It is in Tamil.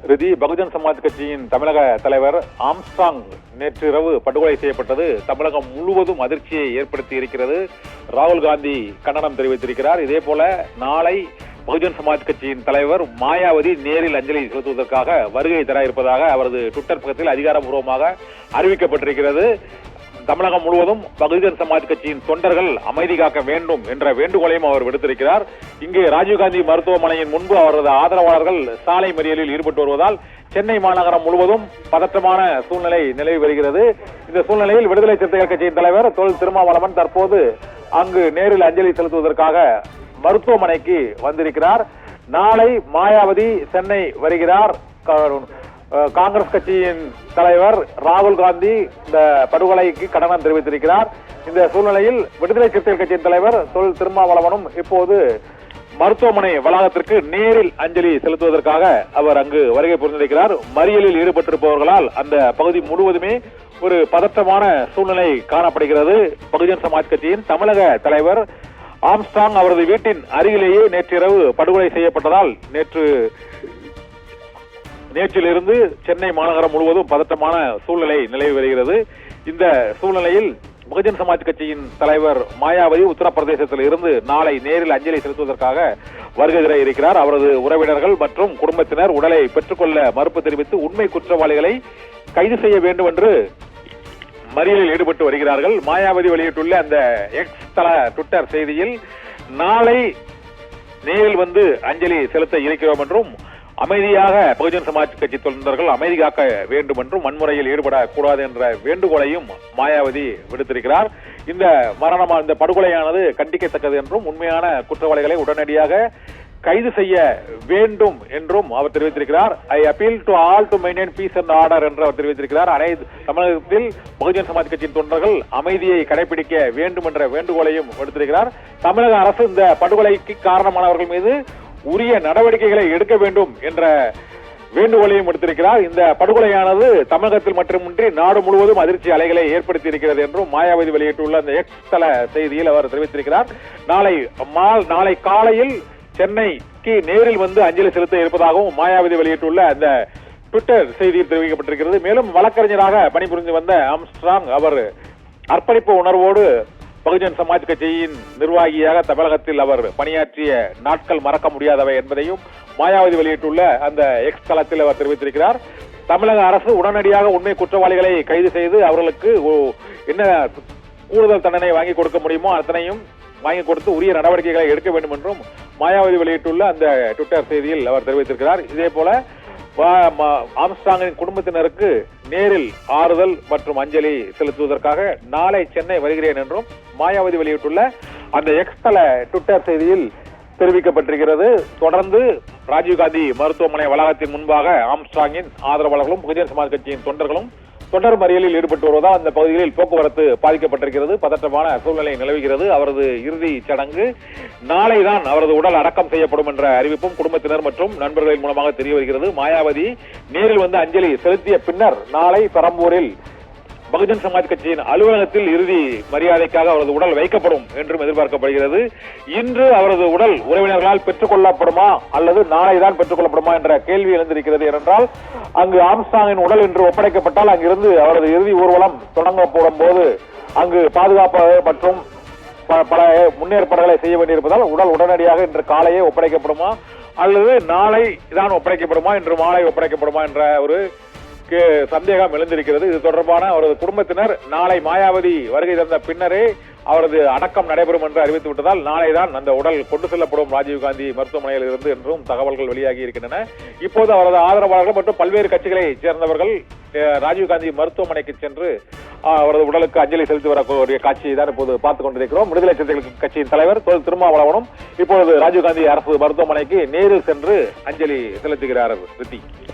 ரிதி, பகுஜன் சமாஜ் கட்சியின் தமிழக தலைவர் ஆம்ஸ்ட்ராங் நேற்றிரவு படுகொலை செய்யப்பட்டது தமிழகம் முழுவதும் அதிர்ச்சியை ஏற்படுத்தி இருக்கிறது. ராகுல் காந்தி கண்டனம் தெரிவித்திருக்கிறார். இதே போல நாளை பகுஜன் சமாஜ் கட்சியின் தலைவர் மாயாவதி நேரில் அஞ்சலி செலுத்துவதற்காக வருகை தர இருப்பதாக அவரது ட்விட்டர் பக்கத்தில் அதிகாரப்பூர்வமாக அறிவிக்கப்பட்டிருக்கிறது. தமிழகம் முழுவதும் பகுஜன் சமாஜ் கட்சியின் தொண்டர்கள் அமைதி காக்க வேண்டும் என்ற வேண்டுகோளையும் அவர் விடுத்திருக்கிறார். இங்கே ராஜீவ்காந்தி மருத்துவமனையின் முன்பு அவரது ஆதரவாளர்கள் சாலை மறியலில் ஈடுபட்டு வருவதால் சென்னை மாநகரம் முழுவதும் பதற்றமான சூழ்நிலை நிலவி வருகிறது. இந்த சூழ்நிலையில் விடுதலை சிறுத்தைகள் கட்சியின் தலைவர் தொல் திருமாவளவன் தற்போது அங்கு நேரில் அஞ்சலி செலுத்துவதற்காக மருத்துவமனைக்கு வந்திருக்கிறார். நாளை மாயாவதி சென்னை வருகிறார். காங்கிரஸ் கட்சியின் தலைவர் ராகுல் காந்தி இந்த படுகொலைக்கு கண்டனம் தெரிவித்திருக்கிறார். இந்த சூழ்நிலையில் விடுதலை சிறுத்தைகள் கட்சியின் தலைவர் தொல் திருமாவளவனும் இப்போது மருத்துவமனை வளாகத்திற்கு நேரில் அஞ்சலி செலுத்துவதற்காக அவர் அங்கு வருகை புரிந்திருக்கிறார். மறியலில் ஈடுபட்டிருப்பவர்களால் அந்த பகுதி முழுவதுமே ஒரு பதற்றமான சூழ்நிலை காணப்படுகிறது. பகுஜன் சமாஜ் கட்சியின் தமிழக தலைவர் ஆம்ஸ்ட்ராங் அவரது வீட்டின் அருகிலேயே நேற்றிரவு படுகொலை செய்யப்பட்டதால் நேற்றிலிருந்து சென்னை மாநகரம் முழுவதும் பதற்றமான சூழ்நிலை நிலவி வருகிறது. இந்த சூழ்நிலையில் பகுஜன் சமாஜ் கட்சியின் தலைவர் மாயாவதி உத்தரப்பிரதேசத்தில் இருந்து நாளை நேரில் அஞ்சலி செலுத்துவதற்காக வருகை தர இருக்கிறார். அவரது உறவினர்கள் மற்றும் குடும்பத்தினர் உடலை பெற்றுக்கொள்ள மறுப்பு தெரிவித்து உண்மை குற்றவாளிகளை கைது செய்ய வேண்டும் என்று மறியலில் ஈடுபட்டு வருகிறார்கள். மாயாவதி வெளியிட்டுள்ள அந்த எக்ஸ் தள ட்விட்டர் செய்தியில் நாளை நேரில் வந்து அஞ்சலி செலுத்த இருக்கிறோம் என்றும் அமைதியாக பகுஜன் சமாஜ் கட்சி தொண்டர்கள் அமைதி காக்க வேண்டும் என்றும் வன்முறையில் ஈடுபடக்கூடாது என்ற வேண்டுகோளையும் மாயாவதி விடுத்திருக்கிறார். இந்த படுகொலையானது கண்டிக்கத்தக்கது என்றும் உண்மையான குற்றவாளிகளை உடனடியாக கைது செய்ய வேண்டும் என்றும் அவர் தெரிவித்திருக்கிறார். I appeal to all to maintain peace and order என்று அவர் தெரிவித்திருக்கிறார். தமிழகத்தில் பகுஜன் சமாஜ் கட்சியின் தொண்டர்கள் அமைதியை கடைபிடிக்க வேண்டும் என்ற வேண்டுகோளையும் விடுத்திருக்கிறார். தமிழக அரசு இந்த படுகொலைக்கு காரணமானவர்கள் மீது உரிய நடவடிக்கைகளை எடுக்க வேண்டும் என்ற வேண்டுகோளையும் விடுத்திருக்கிறார். இந்த படுகொலையானது தமிழகத்தில் மட்டுமின்றி நாடு முழுவதும் அதிர்ச்சி அலைகளை ஏற்படுத்தி இருக்கிறது என்றும் மாயாவதி வெளியிட்டுள்ள அந்த எக்ஸ் தள செய்தியில் அவர் தெரிவித்திருக்கிறார். நாளை காலையில் சென்னைக்கு நேரில் வந்து அஞ்சலி செலுத்த இருப்பதாகவும் மாயாவதி வெளியிட்டுள்ள அந்த ட்விட்டர் செய்தியில் தெரிவிக்கப்பட்டிருக்கிறது. மேலும் வழக்கறிஞராக பணிபுரிந்து வந்த ஆம்ஸ்ட்ராங் அவர் அர்ப்பணிப்பு உணர்வோடு பகுஜன் சமாஜ் கட்சியின் நிர்வாகியாக தமிழகத்தில் அவர் பணியாற்றிய நாட்கள் மறக்க முடியாதவை என்பதையும் மாயாவதி வெளியிட்டுள்ள அந்த எக்ஸ் தளத்தில் அவர் தெரிவித்திருக்கிறார். தமிழக அரசு உடனடியாக உண்மை குற்றவாளிகளை கைது செய்து அவர்களுக்கு என்ன கூடுதல் தண்டனை வாங்கி கொடுக்க முடியுமோ அத்தனையும் வாங்கி கொடுத்து உரிய நடவடிக்கைகளை எடுக்க வேண்டும் என்றும் மாயாவதி வெளியிட்டுள்ள அந்த ட்விட்டர் செய்தியில் அவர் தெரிவித்திருக்கிறார். இதே போல ஆம்ஸ்ட்ராங்கின் குடும்பத்தினருக்கு நேரில் ஆறுதல் மற்றும் அஞ்சலி செலுத்துவதற்காக நாளை சென்னை வருகிறேன் என்றும் மாயாவதி வெளியிட்டுள்ள அந்த எக்ஸ் தள ட்விட்டர் செய்தியில் தெரிவிக்கப்பட்டிருக்கிறது. தொடர்ந்து ராஜீவ்காந்தி மருத்துவமனை வளாகத்தின் முன்பாக ஆம்ஸ்ட்ராங்கின் ஆதரவாளர்களும் பகுஜன் சமாஜ் கட்சியின் தொண்டர்களும் தொடர் மறியலில் ஈடுபட்டு வருவதால் அந்த பகுதிகளில் போக்குவரத்து பாதிக்கப்பட்டிருக்கிறது. பதற்றமான சூழ்நிலை நிலவுகிறது. அவரது இறுதி சடங்கு நாளைதான் அவரது உடல் அடக்கம் செய்யப்படும் என்ற அறிவிப்பும் குடும்பத்தினர் மற்றும் நண்பர்களின் மூலமாக தெரிய வருகிறது. மாயாவதி நேரில் வந்து அஞ்சலி செலுத்திய பின்னர் நாளை பெரம்பூரில் பகுஜன் சமாஜ் கட்சியின் அலுவலகத்தில் இறுதி மரியாதைக்காக அவரது உடல் வைக்கப்படும் என்றும் எதிர்பார்க்கப்படுகிறது. இன்று அவரது உடல் உறவினர்களால் பெற்றுக் கொள்ளப்படுமா அல்லது நாளைதான் பெற்றுக் கொள்ளப்படுமா என்ற கேள்வி எழுந்திருக்கிறது. ஏனென்றால் அங்கு ஆம்ஸ்ட்ராங்கின் உடல் இன்று ஒப்படைக்கப்பட்டால் அங்கிருந்து அவரது இறுதி ஊர்வலம் தொடங்கப்படும் போது அங்கு பாதுகாப்பு மற்றும் பல முன்னேற்பாடுகளை செய்ய வேண்டியிருப்பதால் உடல் உடனடியாக இன்று காலையே ஒப்படைக்கப்படுமா அல்லது நாளை தான் ஒப்படைக்கப்படுமா இன்று மாலை ஒப்படைக்கப்படுமா என்ற ஒரு சந்தேகம் எழுந்திருக்கிறது. இது தொடர்பான அவரது குடும்பத்தினர் நாளை மாயாவதி வருகை தந்த பின்னரே அவரது அடக்கம் நடைபெறும் என்று அறிவித்து விட்டதால் நாளைதான் அந்த உடல் கொண்டு செல்லப்படும் ராஜீவ்காந்தி மருத்துவமனையில் இருந்து என்றும் தகவல்கள் வெளியாகி இருக்கின்றன. இப்போது அவரது ஆதரவாளர்கள் மற்றும் பல்வேறு கட்சிகளை சேர்ந்தவர்கள் ராஜீவ்காந்தி மருத்துவமனைக்கு சென்று அவரது உடலுக்கு அஞ்சலி செலுத்தி வரக்கூடிய காட்சியை தான் இப்போது பார்த்துக் கொண்டிருக்கிறோம். விடுதலை சிறுத்தைகள் கட்சியின் தலைவர் தொல் திருமாவளவனும் இப்பொழுது ராஜீவ்காந்தி அரசு மருத்துவமனைக்கு நேரில் சென்று அஞ்சலி செலுத்துகிறார். ரித்தி.